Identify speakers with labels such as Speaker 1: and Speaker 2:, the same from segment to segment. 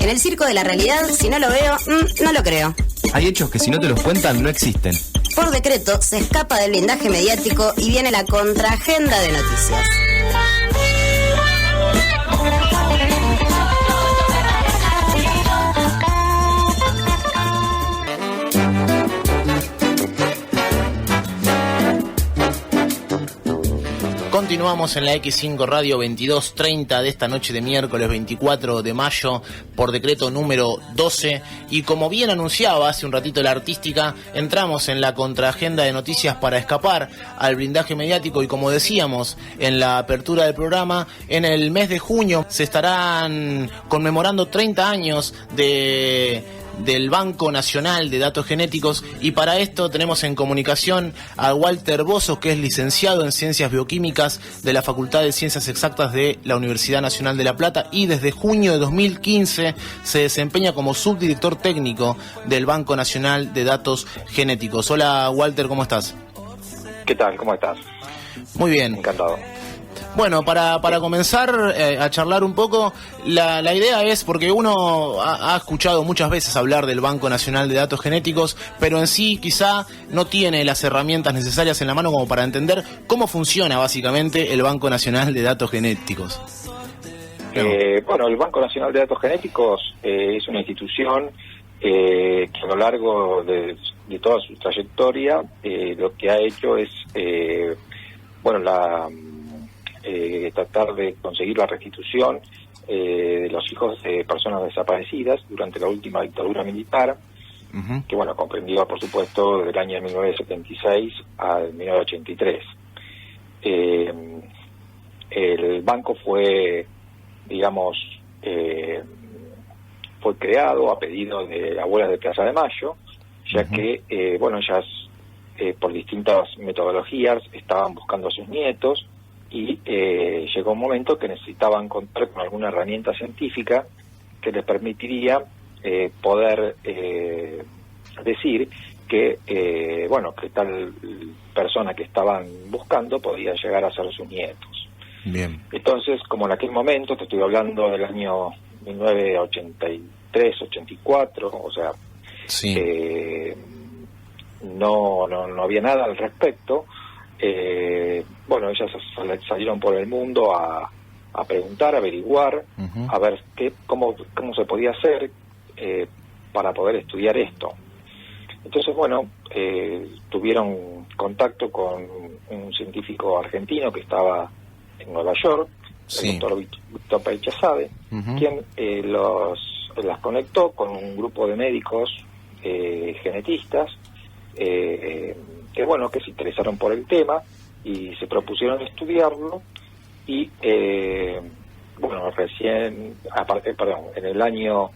Speaker 1: En el circo de la realidad, si no lo veo, no lo creo.
Speaker 2: Hay hechos que si no te los cuentan no existen.
Speaker 1: Por decreto, se escapa del blindaje mediático y viene la contraagenda de noticias.
Speaker 3: Continuamos en la X5 Radio 22:30 de esta noche de miércoles 24 de mayo por decreto número 12 y como bien anunciaba hace un ratito la artística, entramos en la contraagenda de noticias para escapar al blindaje mediático y como decíamos en la apertura del programa, en el mes de junio se estarán conmemorando 30 años del Banco Nacional de Datos Genéticos y para esto tenemos en comunicación a Walter Bozos, que es licenciado en Ciencias Bioquímicas de la Facultad de Ciencias Exactas de la Universidad Nacional de La Plata y desde junio de 2015 se desempeña como subdirector técnico del Banco Nacional de Datos Genéticos. Hola Walter, ¿cómo estás?
Speaker 4: ¿Qué tal? ¿Cómo estás?
Speaker 3: Muy bien.
Speaker 4: Encantado.
Speaker 3: Bueno, para comenzar a charlar un poco, la idea es, porque uno ha escuchado muchas veces hablar del Banco Nacional de Datos Genéticos, pero en sí quizá no tiene las herramientas necesarias en la mano como para entender cómo funciona básicamente el Banco Nacional de Datos Genéticos.
Speaker 4: Bueno, el Banco Nacional de Datos Genéticos es una institución que a lo largo de toda su trayectoria lo que ha hecho es, tratar de conseguir la restitución de los hijos de personas desaparecidas durante la última dictadura militar, que comprendió por supuesto desde el año 1976 al 1983. El banco fue creado a pedido de abuelas de Plaza de Mayo, ya que ellas por distintas metodologías estaban buscando a sus nietos y llegó un momento que necesitaban contar con alguna herramienta científica que les permitiría poder decir que que tal persona que estaban buscando podía llegar a ser sus nietos.
Speaker 2: Bien.
Speaker 4: Entonces, como en aquel momento, te estoy hablando del año 1983, 84, o sea,
Speaker 2: sí.
Speaker 4: No había nada al respecto. Ellas salieron por el mundo a preguntar, a averiguar, a ver cómo se podía hacer para poder estudiar esto. Entonces, tuvieron contacto con un científico argentino que estaba en Nueva York, sí, el doctor Víctor Paichazade, quien las conectó con un grupo de médicos genetistas que se interesaron por el tema y se propusieron estudiarlo y en el año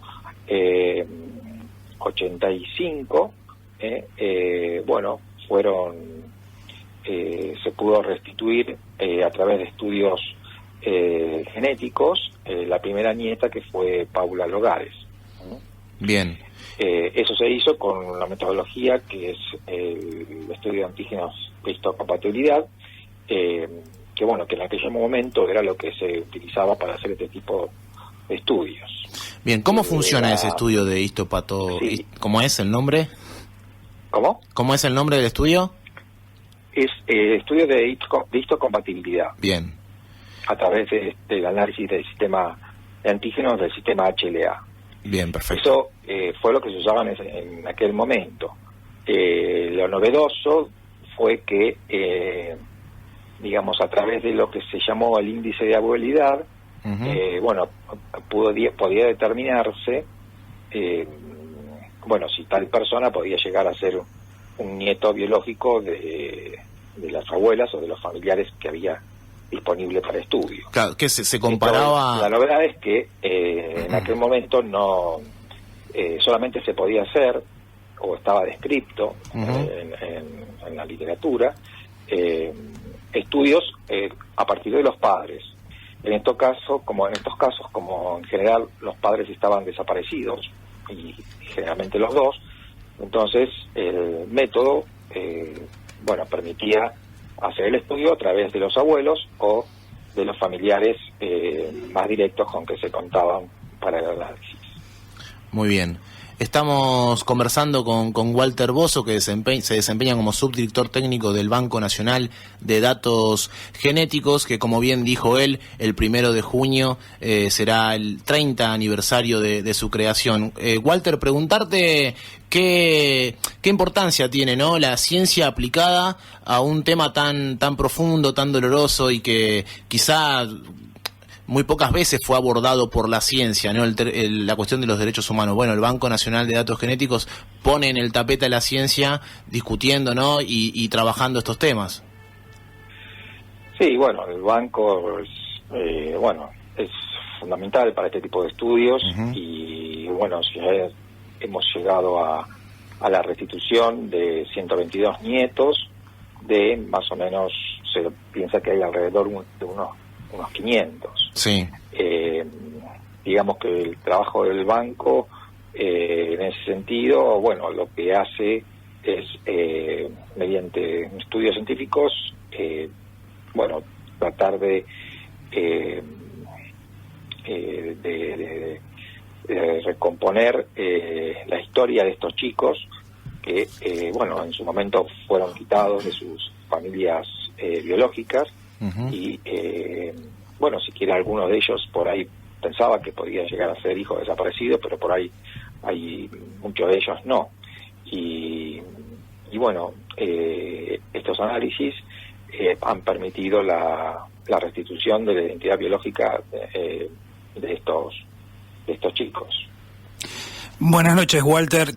Speaker 4: 85 se pudo restituir a través de estudios genéticos la primera nieta, que fue Paula Logares.
Speaker 2: Bien.
Speaker 4: Eso se hizo con la metodología que es el estudio de antígenos de histocompatibilidad, que en aquel momento era lo que se utilizaba para hacer este tipo de estudios.
Speaker 3: Bien, ¿cómo funciona ese estudio de histopato?
Speaker 4: Sí.
Speaker 3: ¿Cómo es el nombre?
Speaker 4: ¿Cómo?
Speaker 3: ¿Cómo es el nombre del estudio?
Speaker 4: Es estudio de histocompatibilidad.
Speaker 3: Bien.
Speaker 4: A través del análisis del sistema de antígenos del sistema HLA.
Speaker 3: Bien, perfecto.
Speaker 4: Eso fue lo que se usaba en aquel momento. Lo novedoso fue que, a través de lo que se llamó el índice de abuelidad, podía determinarse, si tal persona podía llegar a ser un nieto biológico de las abuelas o de los familiares que había disponible para estudio.
Speaker 3: Claro, que se comparaba...
Speaker 4: Entonces, la novedad es que en aquel momento no solamente se podía hacer, o estaba descrito en la literatura, estudios a partir de los padres. En estos casos, como en general los padres estaban desaparecidos, y generalmente los dos, entonces el método permitía hacer el estudio a través de los abuelos o de los familiares más directos con que se contaban para el análisis.
Speaker 3: Muy bien. Estamos conversando con Walter Bozo, que se desempeña como subdirector técnico del Banco Nacional de Datos Genéticos, que como bien dijo él, el 1 de junio será el 30 aniversario de su creación. Walter, preguntarte qué importancia tiene, ¿no?, la ciencia aplicada a un tema tan profundo, tan doloroso y que quizá muy pocas veces fue abordado por la ciencia, ¿no? La cuestión de los derechos humanos. Bueno, el Banco Nacional de Datos Genéticos pone en el tapete a la ciencia discutiendo, ¿no?, y trabajando estos temas.
Speaker 4: Sí, bueno, el banco es fundamental para este tipo de estudios. Uh-huh. Y bueno, ya hemos llegado a la restitución de 122 nietos, de más o menos, se piensa que hay alrededor de unos 500.
Speaker 3: Sí.
Speaker 4: Digamos que el trabajo del banco, en ese sentido, bueno, lo que hace es, mediante estudios científicos, tratar de recomponer la historia de estos chicos que, en su momento fueron quitados de sus familias biológicas. Uh-huh. Y siquiera alguno de ellos por ahí pensaba que podía llegar a ser hijo desaparecido, pero por ahí hay muchos de ellos no. Y estos análisis han permitido la restitución de la identidad biológica de estos chicos.
Speaker 5: Buenas noches, Walter.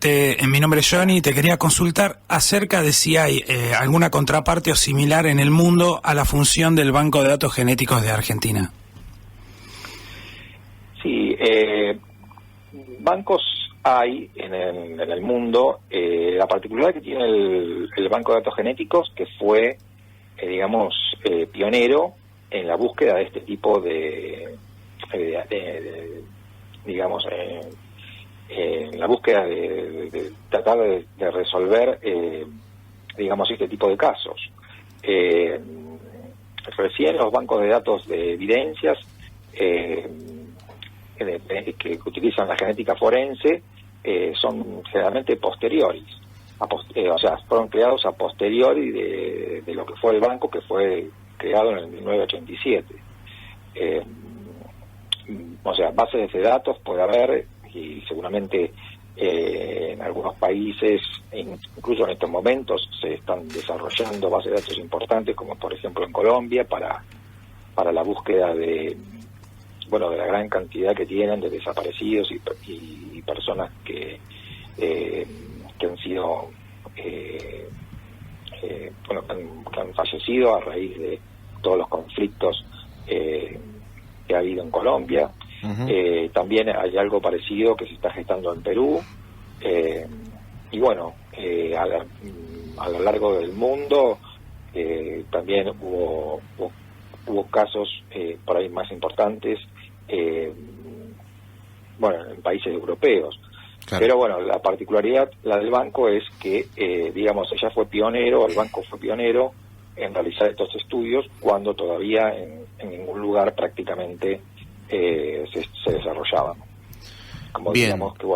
Speaker 5: Mi nombre es Johnny. Te quería consultar acerca de si hay alguna contraparte o similar en el mundo a la función del Banco de Datos Genéticos de Argentina.
Speaker 4: Sí, bancos hay en el mundo. La particularidad que tiene el Banco de Datos Genéticos, que fue, pionero en la búsqueda de este tipo en la búsqueda de tratar de resolver, este tipo de casos. Recién los bancos de datos de evidencias que utilizan la genética forense son generalmente posteriores, fueron creados a posteriori de lo que fue el banco, que fue creado en el 1987. Bases de datos puede haber, y seguramente en algunos países, incluso en estos momentos, se están desarrollando bases de datos importantes, como por ejemplo en Colombia, para la búsqueda de la gran cantidad que tienen de desaparecidos y personas que han sido que han fallecido a raíz de todos los conflictos que ha habido en Colombia. Uh-huh. También hay algo parecido que se está gestando en Perú, a lo largo del mundo también hubo casos por ahí más importantes en países europeos. Claro. Pero la particularidad, la del banco, es que el banco fue pionero en realizar estos estudios cuando todavía en ningún lugar prácticamente se desarrollaban. Como
Speaker 3: Bien.
Speaker 4: Digamos que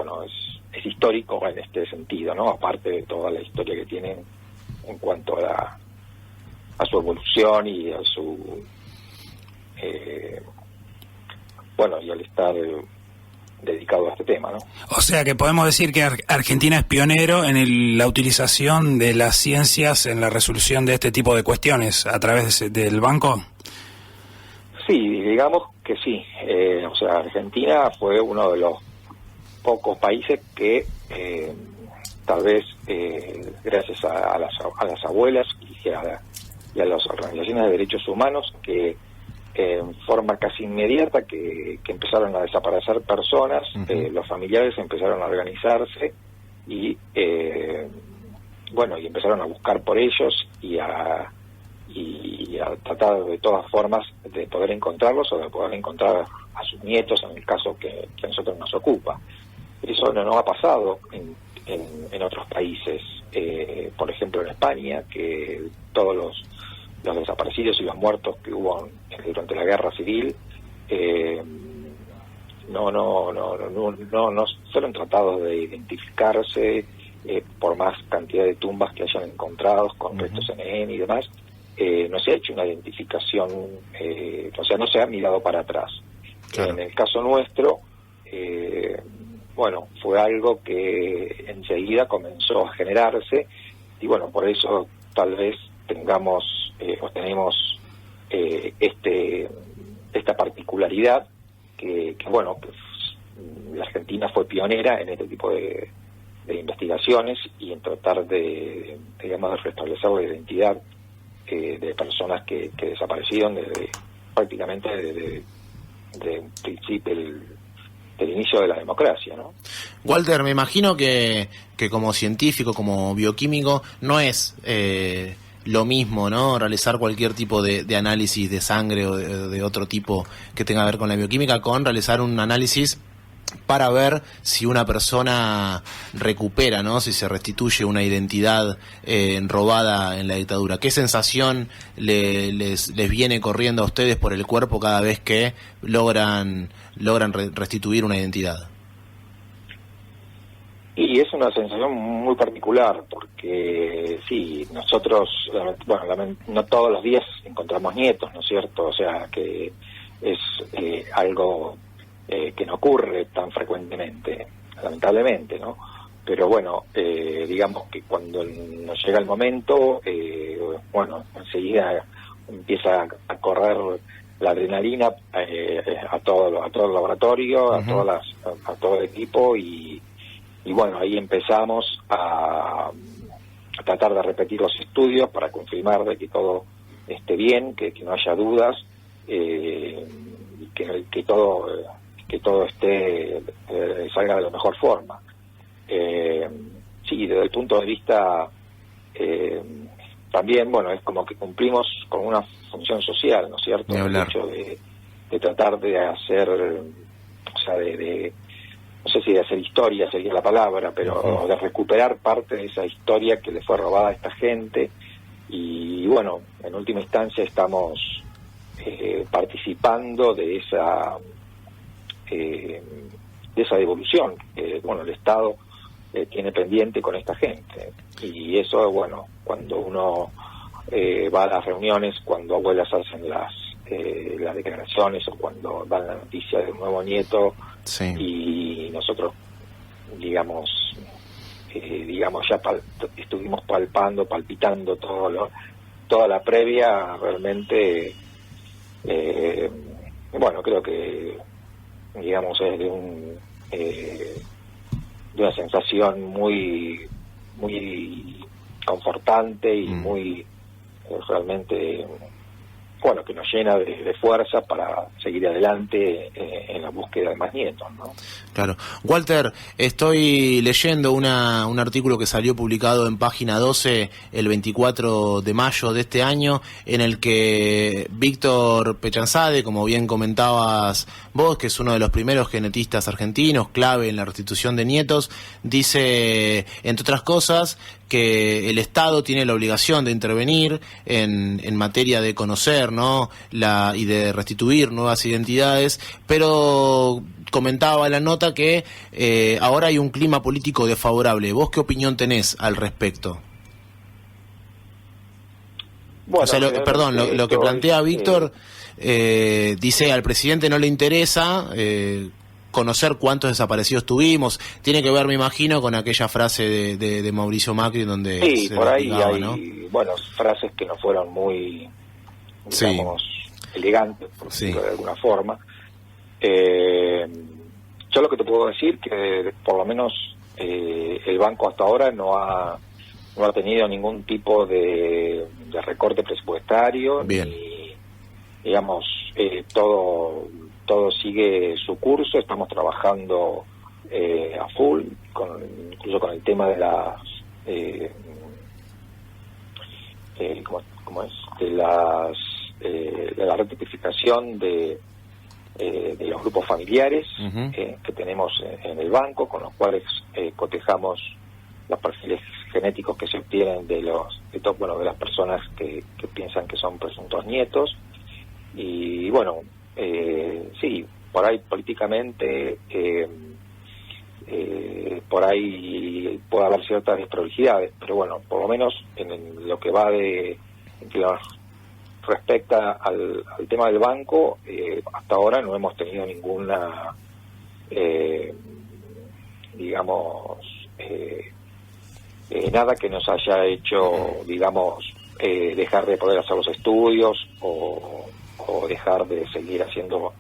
Speaker 4: es histórico en este sentido, ¿no? Aparte de toda la historia que tienen en cuanto a su evolución y a su y al estar dedicado a este tema, ¿no?
Speaker 5: O sea que podemos decir que Argentina es pionero en la utilización de las ciencias en la resolución de este tipo de cuestiones a través del banco.
Speaker 4: Sí, digamos que sí. Argentina fue uno de los pocos países que tal vez gracias a las abuelas y a las organizaciones de derechos humanos, que en forma casi inmediata que empezaron a desaparecer personas. Uh-huh. Los familiares empezaron a organizarse y empezaron a buscar por ellos y a tratar de todas formas de poder encontrarlos o de poder encontrar a sus nietos, en el caso que a nosotros nos ocupa. Eso no ha pasado en otros países. Por ejemplo, en España, que todos los desaparecidos y los muertos que hubo durante la guerra civil no fueron tratados de identificarse por más cantidad de tumbas que hayan encontrado con restos NN y demás. No se ha hecho una identificación, o sea, no se ha mirado para atrás. Claro. En el caso nuestro, bueno, fue algo que enseguida comenzó a generarse, y bueno, por eso tal vez tenemos esta particularidad que bueno, pues, la Argentina fue pionera en este tipo de investigaciones y en tratar de restablecer la identidad de personas que desaparecieron prácticamente desde un principio del inicio de la democracia, ¿no?
Speaker 3: Walter, me imagino que como científico, como bioquímico, no es lo mismo, ¿no?, realizar cualquier tipo de análisis de sangre o de otro tipo que tenga que ver con la bioquímica, con realizar un análisis para ver si una persona recupera, ¿no?, si se restituye una identidad robada en la dictadura. ¿Qué sensación les viene corriendo a ustedes por el cuerpo cada vez que logran restituir una identidad?
Speaker 4: Y es una sensación muy particular, porque sí, nosotros, bueno, no todos los días encontramos nietos, ¿no es cierto? O sea, que es algo que no ocurre tan frecuentemente, lamentablemente, ¿no? Pero bueno, digamos que cuando nos llega el momento, bueno, enseguida empieza a correr la adrenalina a todo el laboratorio, a todo el equipo, y bueno, ahí empezamos a tratar de repetir los estudios para confirmar de que todo esté bien, que no haya dudas, que todo esté salga de la mejor forma. Sí, desde el punto de vista también, bueno, es como que cumplimos con una función social, ¿no es cierto? El hecho de tratar de hacer, o sea, no sé si de hacer historia sería la palabra, pero de recuperar parte de esa historia que le fue robada a esta gente. Y bueno, en última instancia estamos participando de esa devolución que bueno, el Estado tiene pendiente con esta gente. Y eso, bueno, cuando uno va a las reuniones, cuando abuelas hacen las declaraciones, o cuando dan la noticia de un nuevo nieto, sí, y nosotros digamos ya estuvimos palpitando toda la previa, realmente bueno, creo que digamos es de una sensación muy confortante y muy realmente, bueno, que nos llena de fuerza para seguir adelante en la búsqueda de más nietos, ¿no?
Speaker 3: Claro. Walter, estoy leyendo un artículo que salió publicado en Página 12 el 24 de mayo de este año, en el que Víctor Pechanzade, como bien comentabas vos, que es uno de los primeros genetistas argentinos, clave en la restitución de nietos, dice, entre otras cosas, que el Estado tiene la obligación de intervenir en materia de conocer, ¿no?, y de restituir nuevas identidades, pero comentaba en la nota que ahora hay un clima político desfavorable. ¿Vos qué opinión tenés al respecto? Bueno, o sea, lo que plantea Víctor, dice, al presidente no le interesa conocer cuántos desaparecidos tuvimos. Tiene que ver, me imagino, con aquella frase de Mauricio Macri donde
Speaker 4: sí,
Speaker 3: se
Speaker 4: por ahí hay,
Speaker 3: ¿no?,
Speaker 4: bueno, frases que no fueron muy, digamos, elegantes, por decirlo de alguna forma. Yo lo que te puedo decir que por lo menos el banco hasta ahora no ha tenido ningún tipo de recorte presupuestario.
Speaker 3: Bien.
Speaker 4: Ni, digamos, todo sigue su curso. Estamos trabajando a full, incluso con el tema de las ¿cómo es? De la rectificación de los grupos familiares que tenemos en el banco, con los cuales cotejamos los perfiles genéticos que se obtienen de las personas que piensan que son presuntos nietos. Y bueno, sí, por ahí políticamente por ahí puede haber ciertas desprolijidades, pero bueno, por lo menos en lo que va en que nos respecta al tema del banco, hasta ahora no hemos tenido ninguna digamos nada que nos haya hecho, digamos, dejar de poder hacer los estudios o dejar de seguir haciendo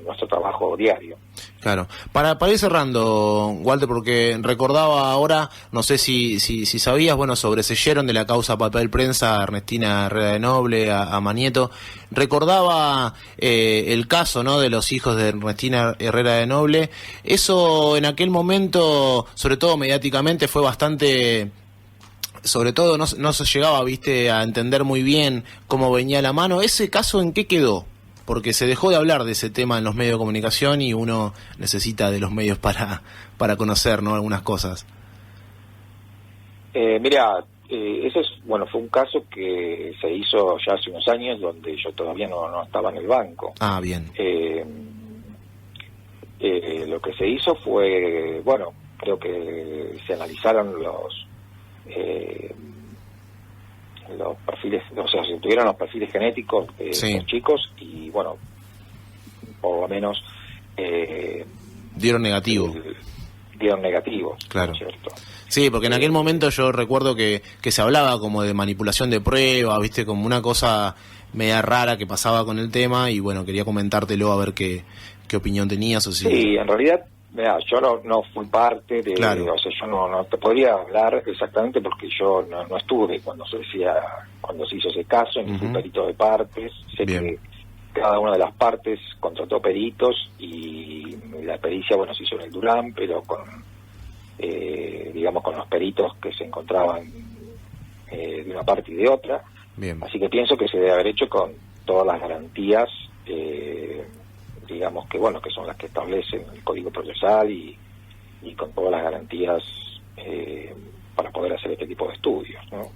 Speaker 4: nuestro trabajo diario.
Speaker 3: Claro. Para ir cerrando, Walter, porque recordaba ahora, no sé si sabías, bueno, sobre Selleron de la causa Papel Prensa, a Ernestina Herrera de Noble, a Manieto. Recordaba el caso, ¿no?, de los hijos de Ernestina Herrera de Noble. Eso en aquel momento, sobre todo mediáticamente, fue bastante... Sobre todo no se llegaba, viste, a entender muy bien cómo venía la mano. ¿Ese caso en qué quedó? Porque se dejó de hablar de ese tema en los medios de comunicación y uno necesita de los medios para conocer, ¿no?, algunas cosas.
Speaker 4: Mira, ese fue un caso que se hizo ya hace unos años, donde yo todavía no estaba en el banco.
Speaker 3: Ah, bien.
Speaker 4: Lo que se hizo fue, bueno, creo que se analizaron los perfiles, o sea, se tuvieron los perfiles genéticos de los chicos y bueno, por lo menos
Speaker 3: dieron negativo.
Speaker 4: Dieron negativos,
Speaker 3: claro.
Speaker 4: ¿Cierto?
Speaker 3: Sí, porque en aquel momento yo recuerdo que se hablaba como de manipulación de pruebas, viste, como una cosa media rara que pasaba con el tema, y bueno, quería comentártelo a ver qué opinión tenías. O si...
Speaker 4: Sí, en realidad, mira, yo no fui parte de,
Speaker 3: claro.
Speaker 4: O sea, yo no te podría hablar exactamente porque yo no estuve cuando se hizo ese caso, ni fui perito de partes. Sé
Speaker 3: Bien.
Speaker 4: que cada una de las partes contrató peritos y la pericia, bueno, se hizo en el Durán, pero digamos, con los peritos que se encontraban de una parte y de otra.
Speaker 3: Bien.
Speaker 4: Así que pienso que se debe haber hecho con todas las garantías, digamos, que bueno, que son las que establecen el Código Procesal y con todas las garantías para poder hacer este tipo de estudios, ¿no?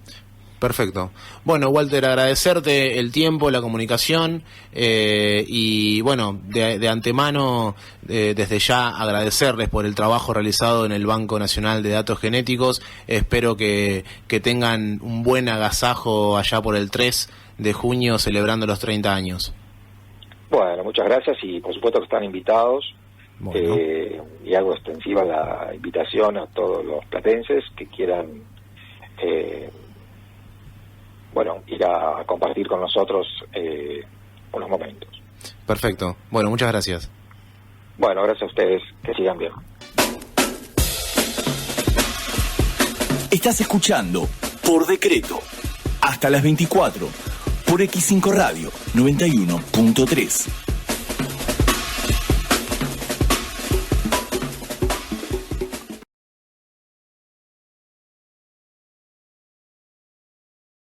Speaker 3: Perfecto. Bueno, Walter, agradecerte el tiempo, la comunicación y bueno, de antemano, desde ya agradecerles por el trabajo realizado en el Banco Nacional de Datos Genéticos. Espero que tengan un buen agasajo allá por el 3 de junio celebrando los 30 años.
Speaker 4: Bueno, muchas gracias y por supuesto que están invitados.
Speaker 3: Bueno.
Speaker 4: Y hago extensiva la invitación a todos los platenses que quieran ir a compartir con nosotros unos momentos.
Speaker 3: Perfecto. Bueno, muchas gracias.
Speaker 4: Bueno, gracias a ustedes. Que sigan bien.
Speaker 6: Estás escuchando Por Decreto hasta las 24 por X5 Radio 91.3.